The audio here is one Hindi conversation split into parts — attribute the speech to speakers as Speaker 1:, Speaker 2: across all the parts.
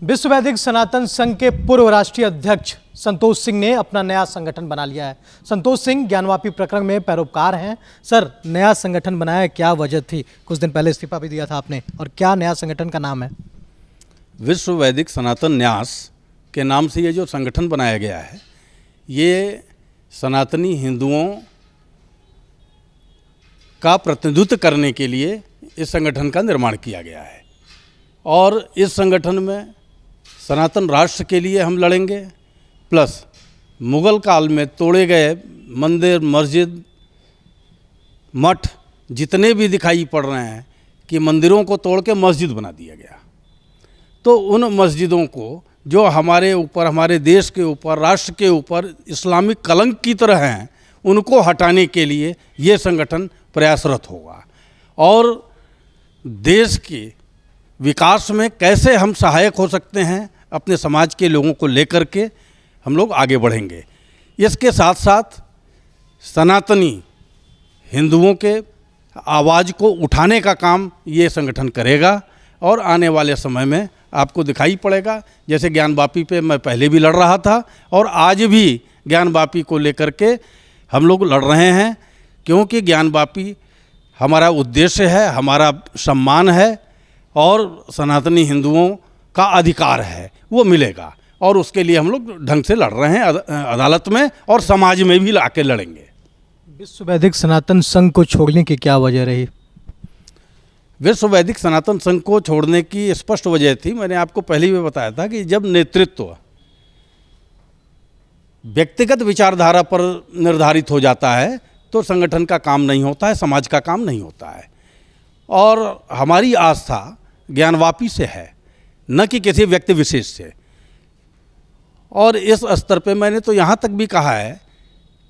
Speaker 1: विश्व वैदिक सनातन संघ के पूर्व राष्ट्रीय अध्यक्ष संतोष सिंह ने अपना नया संगठन बना लिया है। संतोष सिंह ज्ञानवापी प्रकरण में पैरोकार हैं। सर, नया संगठन बनाया, क्या वजह थी? कुछ दिन पहले इस्तीफा भी दिया था आपने, और क्या नया संगठन का नाम है?
Speaker 2: विश्व वैदिक सनातन न्यास के नाम से ये जो संगठन बनाया गया है, ये सनातनी हिंदुओं का प्रतिनिधित्व करने के लिए इस संगठन का निर्माण किया गया है। और इस संगठन में सनातन राष्ट्र के लिए हम लड़ेंगे, प्लस मुग़ल काल में तोड़े गए मंदिर, मस्जिद, मठ जितने भी दिखाई पड़ रहे हैं कि मंदिरों को तोड़ के मस्जिद बना दिया गया, तो उन मस्जिदों को जो हमारे ऊपर, हमारे देश के ऊपर, राष्ट्र के ऊपर इस्लामिक कलंक की तरह हैं, उनको हटाने के लिए ये संगठन प्रयासरत होगा। और देश के विकास में कैसे हम सहायक हो सकते हैं, अपने समाज के लोगों को लेकर के हम लोग आगे बढ़ेंगे। इसके साथ साथ सनातनी हिंदुओं के आवाज़ को उठाने का काम ये संगठन करेगा। और आने वाले समय में आपको दिखाई पड़ेगा, जैसे ज्ञानवापी पे मैं पहले भी लड़ रहा था और आज भी ज्ञानवापी को लेकर के हम लोग लड़ रहे हैं, क्योंकि ज्ञानवापी हमारा उद्देश्य है, हमारा सम्मान है और सनातनी हिंदुओं का अधिकार है, वो मिलेगा। और उसके लिए हम लोग ढंग से लड़ रहे हैं, अदालत में और समाज में भी आके लड़ेंगे।
Speaker 1: विश्व वैदिक सनातन संघ को छोड़ने की क्या वजह रही?
Speaker 2: विश्व वैदिक सनातन संघ को छोड़ने की स्पष्ट वजह थी, मैंने आपको पहले भी बताया था कि जब नेतृत्व व्यक्तिगत विचारधारा पर निर्धारित हो जाता है तो संगठन का काम नहीं होता है, समाज का काम नहीं होता है। और हमारी आस्था ज्ञानवापी से है, न कि किसी व्यक्ति विशेष से। और इस स्तर पे मैंने तो यहाँ तक भी कहा है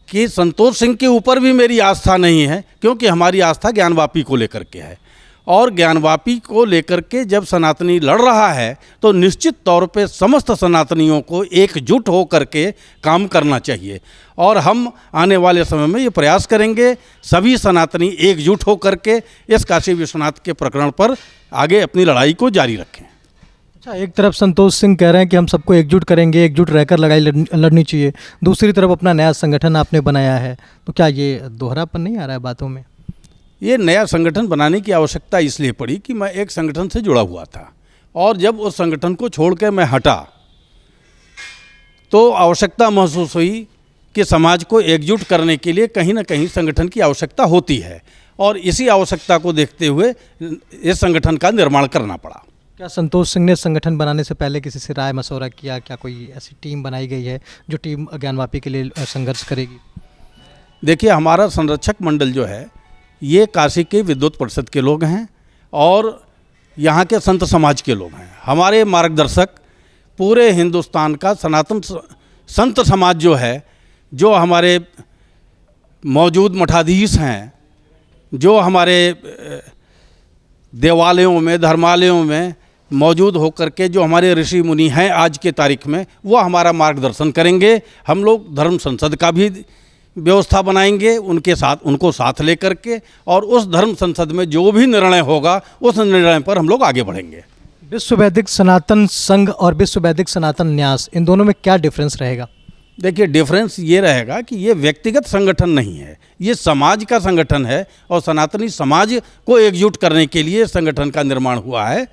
Speaker 2: कि संतोष सिंह के ऊपर भी मेरी आस्था नहीं है, क्योंकि हमारी आस्था ज्ञानवापी को लेकर के है। और ज्ञानवापी को लेकर के जब सनातनी लड़ रहा है तो निश्चित तौर पे समस्त सनातनियों को एकजुट हो करके काम करना चाहिए। और हम आने वाले समय में ये प्रयास करेंगे, सभी सनातनी एकजुट हो करके इस काशी विश्वनाथ के प्रकरण पर आगे अपनी लड़ाई को जारी रखें।
Speaker 1: अच्छा, एक तरफ संतोष सिंह कह रहे हैं कि हम सबको एकजुट करेंगे, एकजुट रहकर लड़ाई लड़नी चाहिए, दूसरी तरफ अपना नया संगठन आपने बनाया है, तो क्या ये दोहरापन नहीं आ रहा है बातों में?
Speaker 2: ये नया संगठन बनाने की आवश्यकता इसलिए पड़ी कि मैं एक संगठन से जुड़ा हुआ था, और जब उस संगठन को छोड़ कर मैं हटा तो आवश्यकता महसूस हुई कि समाज को एकजुट करने के लिए कहीं ना कहीं संगठन की आवश्यकता होती है। और इसी आवश्यकता को देखते हुए इस संगठन का निर्माण करना पड़ा।
Speaker 1: क्या संतोष सिंह ने संगठन बनाने से पहले किसी से राय मशवरा किया? क्या कोई ऐसी टीम बनाई गई है जो टीम ज्ञानवापी के लिए संघर्ष करेगी?
Speaker 2: देखिए, हमारा संरक्षक मंडल जो है ये काशी के विद्वत परिषद के लोग हैं और यहाँ के संत समाज के लोग हैं। हमारे मार्गदर्शक पूरे हिंदुस्तान का सनातन संत समाज जो है, जो हमारे मौजूद मठाधीश हैं, जो हमारे देवालयों में, धर्मालयों में मौजूद होकर के जो हमारे ऋषि मुनि हैं आज के तारीख में, वो हमारा मार्गदर्शन करेंगे। हम लोग धर्म संसद का भी व्यवस्था बनाएंगे उनको साथ लेकर के, और उस धर्म संसद में जो भी निर्णय होगा उस निर्णय पर हम लोग आगे बढ़ेंगे।
Speaker 1: विश्व वैदिक सनातन संघ और विश्व वैदिक सनातन न्यास, इन दोनों में क्या डिफरेंस रहेगा?
Speaker 2: देखिए, डिफरेंस ये रहेगा कि ये व्यक्तिगत संगठन नहीं है, ये समाज का संगठन है और सनातनी समाज को एकजुट करने के लिए संगठन का निर्माण हुआ है।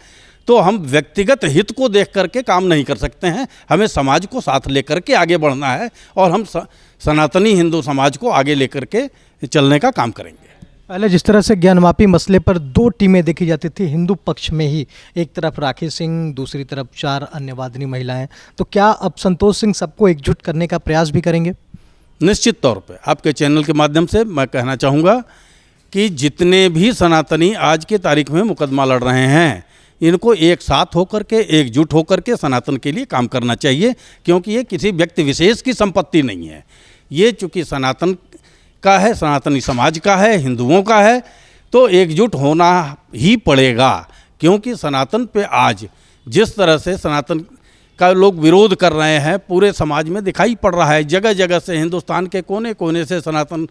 Speaker 2: तो हम व्यक्तिगत हित को देख करके काम नहीं कर सकते हैं, हमें समाज को साथ लेकर के आगे बढ़ना है और हम सनातनी हिंदू समाज को आगे लेकर के चलने का काम करेंगे।
Speaker 1: पहले जिस तरह से ज्ञानवापी मसले पर दो टीमें देखी जाती थी हिंदू पक्ष में ही, एक तरफ राखी सिंह, दूसरी तरफ 4 अन्य वादिनी महिलाएं, तो क्या अब संतोष सिंह सबको एकजुट करने का प्रयास भी करेंगे?
Speaker 2: निश्चित तौर पे आपके चैनल के माध्यम से मैं कहना चाहूँगा कि जितने भी सनातनी आज के तारीख में मुकदमा लड़ रहे हैं, इनको एक साथ होकर के, एकजुट होकर के सनातन के लिए काम करना चाहिए, क्योंकि ये किसी व्यक्ति विशेष की संपत्ति नहीं है। ये चूँकि सनातन का है, सनातनी समाज का है, हिंदुओं का है, तो एकजुट होना ही पड़ेगा। क्योंकि सनातन पे आज जिस तरह से सनातन का लोग विरोध कर रहे हैं पूरे समाज में दिखाई पड़ रहा है, जगह जगह से हिंदुस्तान के कोने कोने से सनातन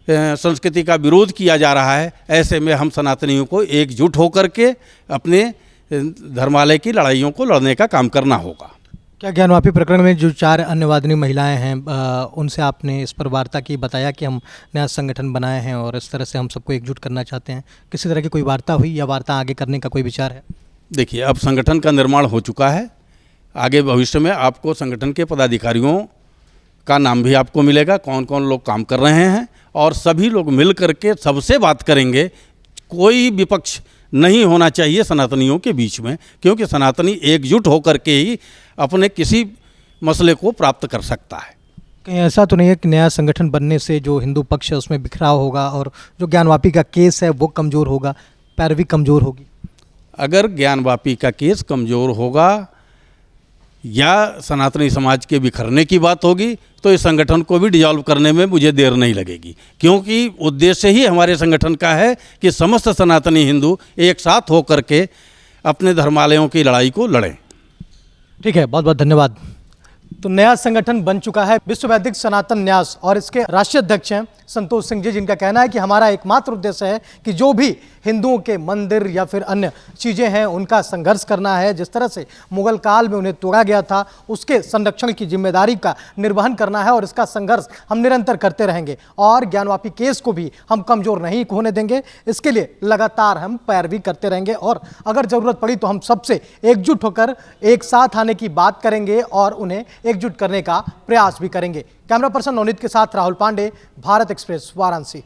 Speaker 2: संस्कृति का विरोध किया जा रहा है। ऐसे में हम सनातनियों को एकजुट होकर के अपने धर्मालय की लड़ाइयों को लड़ने का काम करना होगा।
Speaker 1: क्या ज्ञानवापी प्रकरण में जो 4 अन्य वादिनी महिलाएं हैं उनसे आपने इस पर वार्ता की, बताया कि हम नया संगठन बनाए हैं और इस तरह से हम सबको एकजुट करना चाहते हैं? किसी तरह की कोई वार्ता हुई या वार्ता आगे करने का कोई विचार है?
Speaker 2: देखिए, अब संगठन का निर्माण हो चुका है। आगे भविष्य में आपको संगठन के पदाधिकारियों का नाम भी आपको मिलेगा, कौन कौन लोग काम कर रहे हैं, और सभी लोग मिल करके सबसे बात करेंगे। कोई विपक्ष नहीं होना चाहिए सनातनियों के बीच में, क्योंकि सनातनी एकजुट होकर के ही अपने किसी मसले को प्राप्त कर सकता है।
Speaker 1: कहीं ऐसा तो नहीं है कि नया संगठन बनने से जो हिंदू पक्ष है उसमें बिखराव होगा और जो ज्ञानवापी का केस है वो कमज़ोर होगा, पैरवी कमज़ोर होगी?
Speaker 2: अगर ज्ञानवापी का केस कमज़ोर होगा या सनातनी समाज के बिखरने की बात होगी तो इस संगठन को भी डिसॉल्व करने में मुझे देर नहीं लगेगी, क्योंकि उद्देश्य ही हमारे संगठन का है कि समस्त सनातनी हिंदू एक साथ होकर के अपने धर्मालयों की लड़ाई को लड़ें।
Speaker 1: ठीक है, बहुत बहुत धन्यवाद। तो नया संगठन बन चुका है विश्व वैदिक सनातन न्यास और इसके राष्ट्रीय अध्यक्ष हैं संतोष सिंह जी, जिनका कहना है कि हमारा एकमात्र उद्देश्य है कि जो भी हिंदुओं के मंदिर या फिर अन्य चीज़ें हैं उनका संघर्ष करना है। जिस तरह से मुगल काल में उन्हें तोड़ा गया था उसके संरक्षण की जिम्मेदारी का निर्वहन करना है और इसका संघर्ष हम निरंतर करते रहेंगे और ज्ञानवापी केस को भी हम कमज़ोर नहीं होने देंगे। इसके लिए लगातार हम पैरवी करते रहेंगे और अगर ज़रूरत पड़ी तो हम सबसे एकजुट होकर एक साथ आने की बात करेंगे और उन्हें एकजुट करने का प्रयास भी करेंगे। कैमरा पर्सन नवनीत के साथ राहुल पांडे, भारत एक्सप्रेस, वाराणसी।